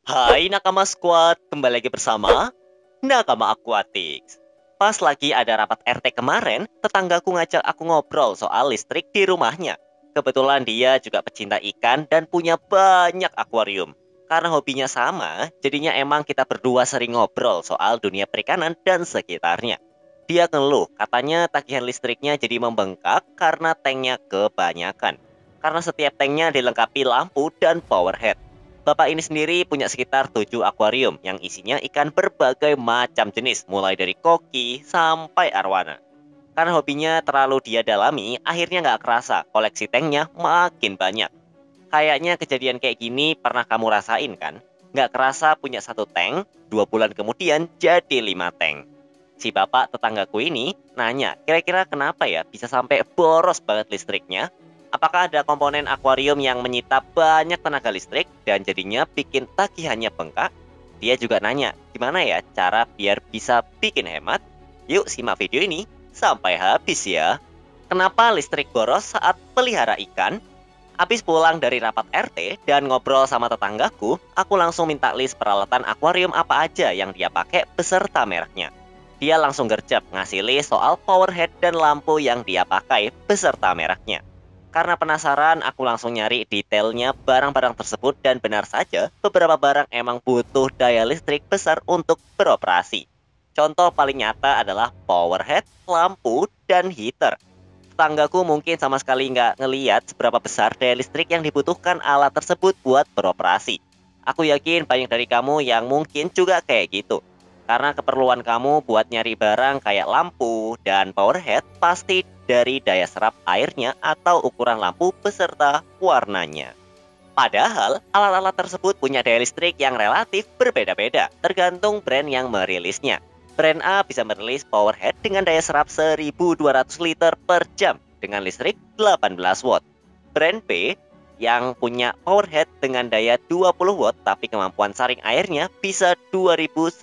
Hai Nakama Squad, kembali lagi bersama Nakama Aquatics. Pas lagi ada rapat RT kemarin, tetanggaku ngajak aku ngobrol soal listrik di rumahnya. Kebetulan dia juga pecinta ikan dan punya banyak akuarium. Karena hobinya sama, jadinya emang kita berdua sering ngobrol soal dunia perikanan dan sekitarnya. Dia ngeluh, katanya tagihan listriknya jadi membengkak karena tanknya kebanyakan. Karena setiap tanknya dilengkapi lampu dan power head. Bapak ini sendiri punya sekitar 7 akuarium yang isinya ikan berbagai macam jenis, mulai dari koki sampai arwana. Karena hobinya terlalu dia dalami, akhirnya nggak kerasa koleksi tanknya makin banyak. Kayaknya kejadian kayak gini pernah kamu rasain kan? Nggak kerasa punya satu tank, 2 bulan kemudian jadi 5 tank. Si bapak tetanggaku ini nanya, kira-kira kenapa ya bisa sampai boros banget listriknya? Apakah ada komponen akuarium yang menyita banyak tenaga listrik dan jadinya bikin tagihannya bengkak? Dia juga nanya, gimana ya cara biar bisa bikin hemat? Yuk simak video ini sampai habis ya. Kenapa listrik boros saat pelihara ikan? Habis pulang dari rapat RT dan ngobrol sama tetanggaku, aku langsung minta list peralatan akuarium apa aja yang dia pakai beserta mereknya. Dia langsung gercep ngasih list soal power head dan lampu yang dia pakai beserta mereknya. Karena penasaran, aku langsung nyari detailnya barang-barang tersebut dan benar saja beberapa barang emang butuh daya listrik besar untuk beroperasi. Contoh paling nyata adalah power head, lampu, dan heater. Tetanggaku mungkin sama sekali nggak ngeliat seberapa besar daya listrik yang dibutuhkan alat tersebut buat beroperasi. Aku yakin banyak dari kamu yang mungkin juga kayak gitu. Karena keperluan kamu buat nyari barang kayak lampu dan power head pasti dari daya serap airnya atau ukuran lampu beserta warnanya. Padahal, alat-alat tersebut punya daya listrik yang relatif berbeda-beda, tergantung brand yang merilisnya. Brand A bisa merilis power head dengan daya serap 1.200 liter per jam dengan listrik 18 watt. Brand B yang punya power head dengan daya 20 watt tapi kemampuan saring airnya bisa 2.100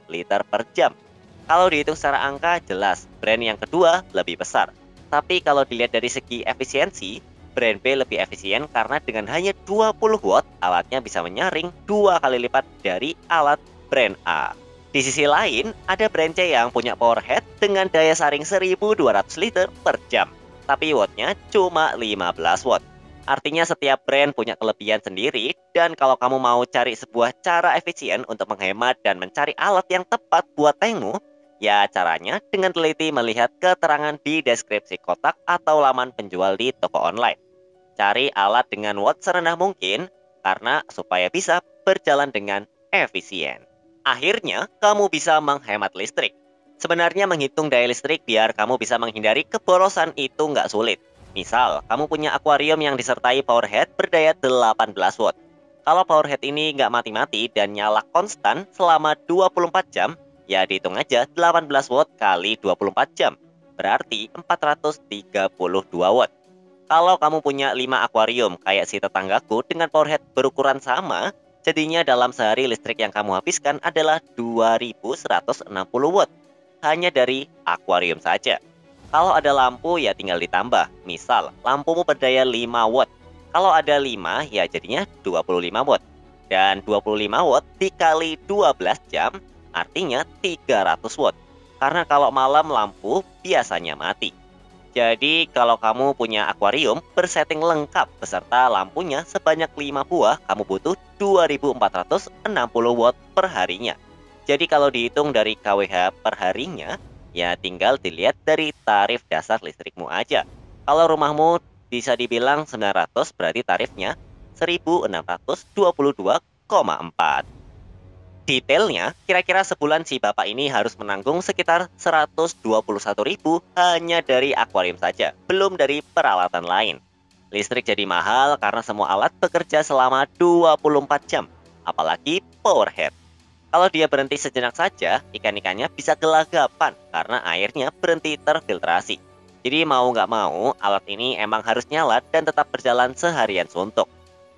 liter per jam. Kalau dihitung secara angka, jelas brand yang kedua lebih besar. Tapi kalau dilihat dari segi efisiensi, brand B lebih efisien karena dengan hanya 20 watt, alatnya bisa menyaring 2 kali lipat dari alat brand A. Di sisi lain, ada brand C yang punya power head dengan daya saring 1.200 liter per jam. Tapi wattnya cuma 15 watt. Artinya setiap brand punya kelebihan sendiri, dan kalau kamu mau cari sebuah cara efisien untuk menghemat dan mencari alat yang tepat buat tankmu, ya caranya dengan teliti melihat keterangan di deskripsi kotak atau laman penjual di toko online. Cari alat dengan watt serendah mungkin, karena supaya bisa berjalan dengan efisien. Akhirnya, kamu bisa menghemat listrik. Sebenarnya menghitung daya listrik biar kamu bisa menghindari keborosan itu nggak sulit. Misal, kamu punya akuarium yang disertai power head berdaya 18 watt. Kalau power head ini nggak mati-mati dan nyala konstan selama 24 jam, ya dihitung aja 18 watt kali 24 jam. Berarti 432 watt. Kalau kamu punya 5 akuarium kayak si tetanggaku dengan power head berukuran sama, jadinya dalam sehari listrik yang kamu habiskan adalah 2.160 watt. Hanya dari akuarium saja. Kalau ada lampu ya tinggal ditambah. Misal, lampumu berdaya 5 watt. Kalau ada 5 ya jadinya 25 watt. Dan 25 watt dikali 12 jam artinya 300 watt. Karena kalau malam lampu biasanya mati. Jadi kalau kamu punya akuarium bersetting lengkap beserta lampunya sebanyak 5 buah, kamu butuh 2.460 watt per harinya. Jadi kalau dihitung dari kWh per harinya, ya tinggal dilihat dari tarif dasar listrikmu aja. Kalau rumahmu bisa dibilang 900 berarti tarifnya 1.622,4. Detailnya, kira-kira sebulan si bapak ini harus menanggung sekitar 121.000 hanya dari akuarium saja, belum dari peralatan lain. Listrik jadi mahal karena semua alat bekerja selama 24 jam, apalagi power head. Kalau dia berhenti sejenak saja, ikan-ikannya bisa gelagapan karena airnya berhenti terfiltrasi. Jadi mau nggak mau, alat ini emang harus nyala dan tetap berjalan seharian suntuk.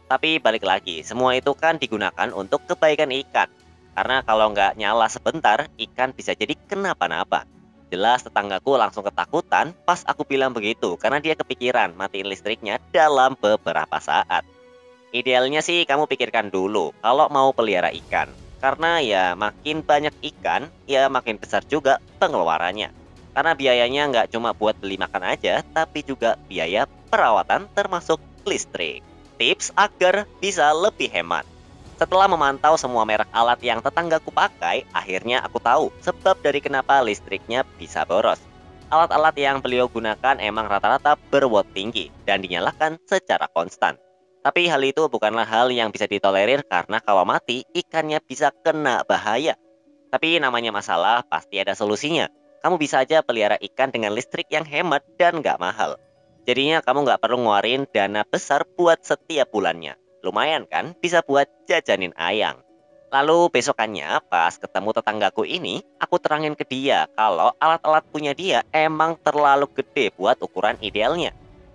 Tapi balik lagi, semua itu kan digunakan untuk kebaikan ikan. Karena kalau nggak nyala sebentar, ikan bisa jadi kenapa-napa. Jelas tetanggaku langsung ketakutan pas aku bilang begitu, karena dia kepikiran matiin listriknya dalam beberapa saat. Idealnya sih kamu pikirkan dulu kalau mau pelihara ikan. Karena ya makin banyak ikan, ya makin besar juga pengeluarannya. Karena biayanya nggak cuma buat beli makan aja, tapi juga biaya perawatan termasuk listrik. Tips agar bisa lebih hemat. Setelah memantau semua merek alat yang tetanggaku pakai, akhirnya aku tahu sebab dari kenapa listriknya bisa boros. Alat-alat yang beliau gunakan emang rata-rata berwatt tinggi dan dinyalakan secara konstan. Tapi hal itu bukanlah hal yang bisa ditolerir karena kalau mati, ikannya bisa kena bahaya. Tapi namanya masalah pasti ada solusinya. Kamu bisa aja pelihara ikan dengan listrik yang hemat dan nggak mahal. Jadinya kamu nggak perlu ngeluarin dana besar buat setiap bulannya. Lumayan kan, bisa buat jajanin ayang. Lalu besokannya pas ketemu tetanggaku ini, aku terangin ke dia kalau alat-alat punya dia emang terlalu gede buat ukuran idealnya.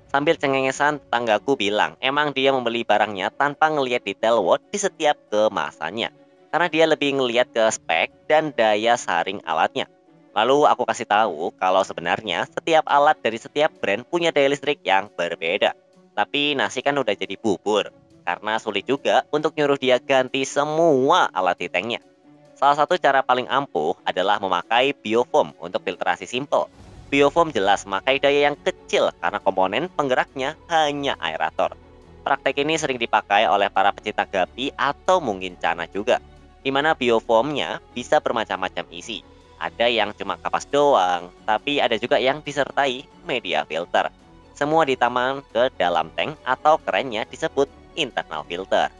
Sambil cengengesan, tetanggaku bilang emang dia membeli barangnya tanpa ngelihat detail watt di setiap kemasannya. Karena dia lebih ngelihat ke spek dan daya saring alatnya. Lalu aku kasih tahu kalau sebenarnya setiap alat dari setiap brand punya daya listrik yang berbeda. Tapi nasi kan udah jadi bubur, karena sulit juga untuk nyuruh dia ganti semua alat di tanknya. Salah satu cara paling ampuh adalah memakai biofoam untuk filtrasi simple. Biofoam jelas memakai daya yang kecil karena komponen penggeraknya hanya aerator. Praktek ini sering dipakai oleh para pecinta gapi atau mungkin cana juga, di mana biofoamnya bisa bermacam-macam isi. Ada yang cuma kapas doang, tapi ada juga yang disertai media filter. Semua ditaman ke dalam tank atau kerennya disebut internal filter.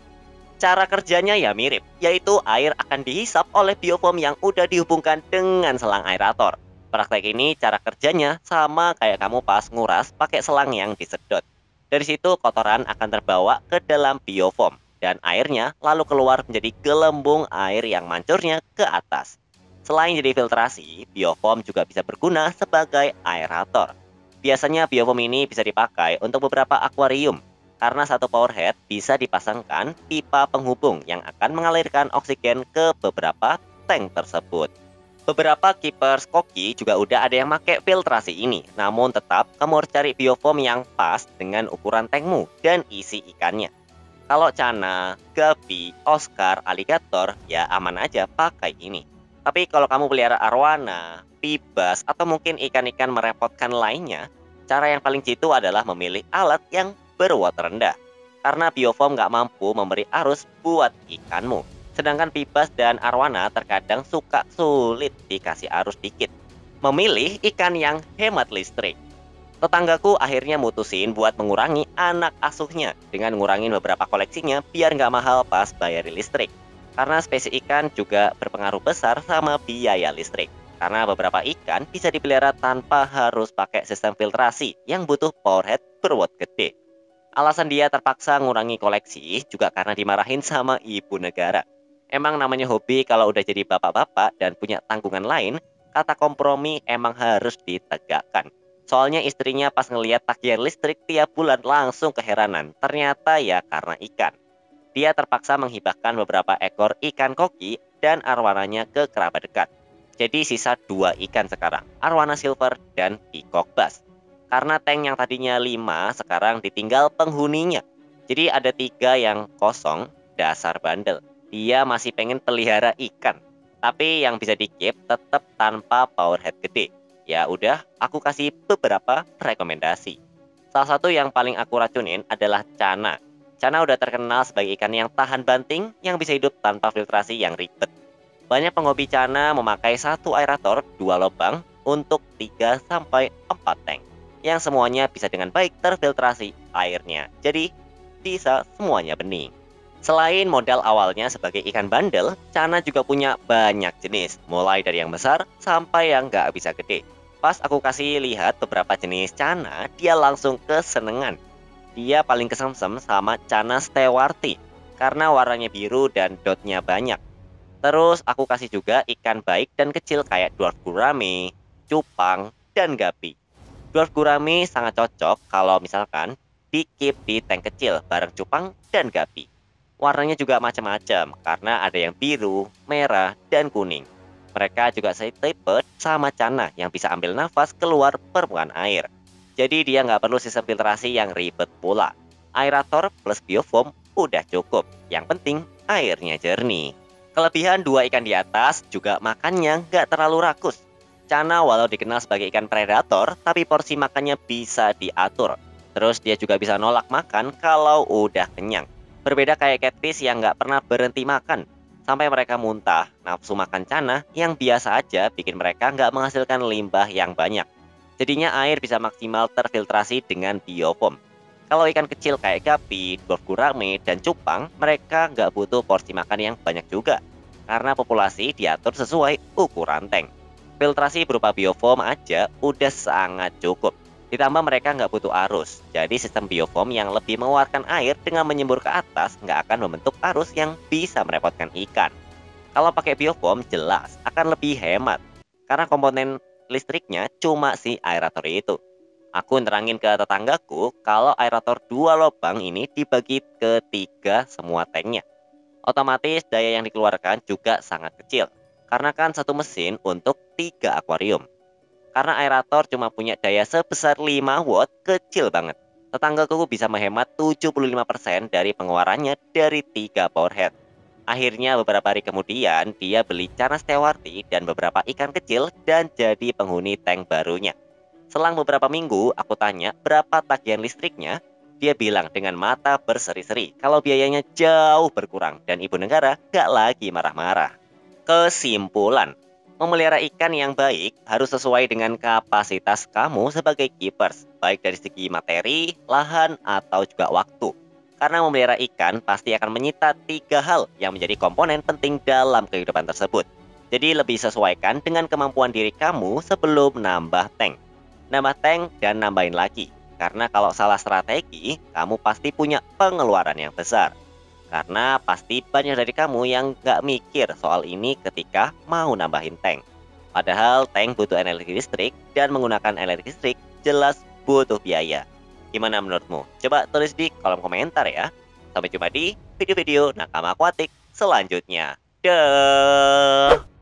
Cara kerjanya ya mirip, yaitu air akan dihisap oleh biofoam yang udah dihubungkan dengan selang aerator. Praktek ini cara kerjanya sama kayak kamu pas nguras pakai selang yang disedot. Dari situ kotoran akan terbawa ke dalam biofoam dan airnya lalu keluar menjadi gelembung air yang mancurnya ke atas. Selain jadi filtrasi, biofoam juga bisa berguna sebagai aerator. Biasanya biofoam ini bisa dipakai untuk beberapa akuarium karena satu power head bisa dipasangkan pipa penghubung yang akan mengalirkan oksigen ke beberapa tank tersebut. Beberapa keepers koki juga udah ada yang pakai filtrasi ini, namun tetap kamu harus cari biofoam yang pas dengan ukuran tankmu dan isi ikannya. Kalau cana, gapi, oscar, aligator, ya aman aja pakai ini. Tapi kalau kamu pelihara arwana, pibas, atau mungkin ikan-ikan merepotkan lainnya, cara yang paling jitu adalah memilih alat yang berwatt rendah. Karena biofoam nggak mampu memberi arus buat ikanmu. Sedangkan pibas dan arwana terkadang suka sulit dikasih arus dikit. Memilih ikan yang hemat listrik. Tetanggaku akhirnya mutusin buat mengurangi anak asuhnya dengan ngurangin beberapa koleksinya biar nggak mahal pas bayar listrik. Karena spesies ikan juga berpengaruh besar sama biaya listrik. Karena beberapa ikan bisa dipelihara tanpa harus pakai sistem filtrasi yang butuh power head berwatt gede. Alasan dia terpaksa ngurangi koleksi juga karena dimarahin sama ibu negara. Emang namanya hobi kalau udah jadi bapak-bapak dan punya tanggungan lain, kata kompromi emang harus ditegakkan. Soalnya istrinya pas ngeliat tagihan listrik tiap bulan langsung keheranan. Ternyata ya karena ikan. Dia terpaksa menghibahkan beberapa ekor ikan koki dan arwananya ke kerabat dekat. Jadi sisa 2 ikan sekarang, arwana silver dan peacock bass. Karena tank yang tadinya 5 sekarang ditinggal penghuninya. Jadi ada 3 yang kosong, dasar bandel. Dia masih pengen pelihara ikan. Tapi yang bisa di-keep tetap tanpa power head gede. Ya udah, aku kasih beberapa rekomendasi. Salah satu yang paling aku racunin adalah cana. Cana udah terkenal sebagai ikan yang tahan banting yang bisa hidup tanpa filtrasi yang ribet. Banyak penghobi cana memakai satu aerator 2 lubang untuk 3-4 tank. Yang semuanya bisa dengan baik terfiltrasi airnya. Jadi bisa semuanya bening. Selain modal awalnya sebagai ikan bandel, cana juga punya banyak jenis, mulai dari yang besar sampai yang nggak bisa gede. Pas aku kasih lihat beberapa jenis cana, dia langsung kesenengan. Dia paling kesemsem sama cana stewarti, karena warnanya biru dan dotnya banyak. Terus aku kasih juga ikan baik dan kecil kayak dwarf gurame, cupang, dan gapi. Dwarf gurame sangat cocok kalau misalkan di-keep di tank kecil bareng cupang dan gapi. Warnanya juga macam-macam karena ada yang biru, merah, dan kuning. Mereka juga tipe sama cana yang bisa ambil nafas keluar permukaan air. Jadi dia nggak perlu sistem filtrasi yang ribet pula. Aerator plus biofoam udah cukup. Yang penting airnya jernih. Kelebihan dua ikan di atas juga makannya nggak terlalu rakus. Cana walau dikenal sebagai ikan predator, tapi porsi makannya bisa diatur. Terus dia juga bisa nolak makan kalau udah kenyang. Berbeda kayak catfish yang nggak pernah berhenti makan. Sampai mereka muntah, nafsu makan cana yang biasa aja bikin mereka nggak menghasilkan limbah yang banyak. Jadinya air bisa maksimal terfiltrasi dengan biofoam. Kalau ikan kecil kayak gapi, dwarf gurame, dan cupang, mereka nggak butuh porsi makan yang banyak juga. Karena populasi diatur sesuai ukuran tank. Filtrasi berupa biofoam aja udah sangat cukup. Ditambah mereka nggak butuh arus. Jadi sistem biofoam yang lebih mengeluarkan air dengan menyembur ke atas nggak akan membentuk arus yang bisa merepotkan ikan. Kalau pakai biofoam jelas akan lebih hemat. Karena komponen listriknya cuma si aerator itu. Aku nerangin ke tetanggaku kalau aerator 2 lubang ini dibagi ke 3 semua tanknya. Otomatis daya yang dikeluarkan juga sangat kecil. Karena kan satu mesin untuk 3 akuarium. Karena aerator cuma punya daya sebesar 5 watt, kecil banget. Tetanggaku bisa menghemat 75% dari pengeluarannya dari 3 powerhead. Akhirnya beberapa hari kemudian dia beli cana stewarti dan beberapa ikan kecil dan jadi penghuni tank barunya. Selang beberapa minggu, aku tanya berapa tagihan listriknya. Dia bilang dengan mata berseri-seri kalau biayanya jauh berkurang dan ibu negara gak lagi marah-marah. Kesimpulan, memelihara ikan yang baik harus sesuai dengan kapasitas kamu sebagai keepers, baik dari segi materi, lahan, atau juga waktu. Karena memelihara ikan pasti akan menyita 3 hal yang menjadi komponen penting dalam kehidupan tersebut. Jadi lebih sesuaikan dengan kemampuan diri kamu sebelum nambah tank. Nambah tank dan nambahin lagi. Karena kalau salah strategi, kamu pasti punya pengeluaran yang besar. Karena pasti banyak dari kamu yang nggak mikir soal ini ketika mau nambahin tank. Padahal tank butuh energi listrik dan menggunakan energi listrik jelas butuh biaya. Gimana menurutmu? Coba tulis di kolom komentar ya. Sampai jumpa di video-video nakama akuatik selanjutnya. Dah.